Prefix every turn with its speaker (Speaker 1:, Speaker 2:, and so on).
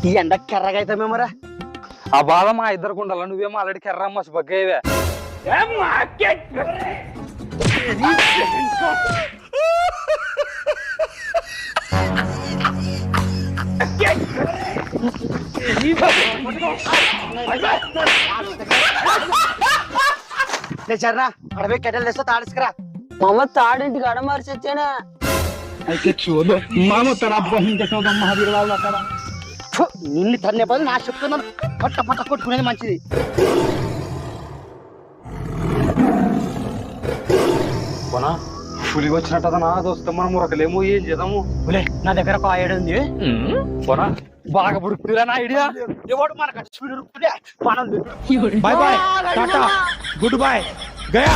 Speaker 1: ఈ ఎండ కర్రగా అయితే మేమరా.
Speaker 2: ఆ బాధ మా ఇద్దరికి ఉండాల. నువ్వేమో ఆల్రెడీ కెర్రా మసి బగ్గేవే.
Speaker 1: చర్రా అడవి కెటల్ తెస్తా తాడుసుకురా.
Speaker 3: మామ తాడింటికి అడమార్చి వచ్చానా.
Speaker 2: అయితే చూడు మామ మహావీర వాళ్ళు అక్కడ
Speaker 1: నిన్ను తన్నే పది నా చెప్తున్నాను. పట్ట పట్ట కొట్టుకునేది మంచిది.
Speaker 2: పోనా పులి వచ్చినట్టు నా దోస్తే మనం మురకలేము. ఏం చేద్దాము?
Speaker 1: నా దగ్గర ఒక ఆయుడు ఉంది.
Speaker 2: పోనా బాగా పుడుకురా నా ఐడియా.
Speaker 1: ఎవడు మనకు
Speaker 4: bye bye tata good bye Gaya.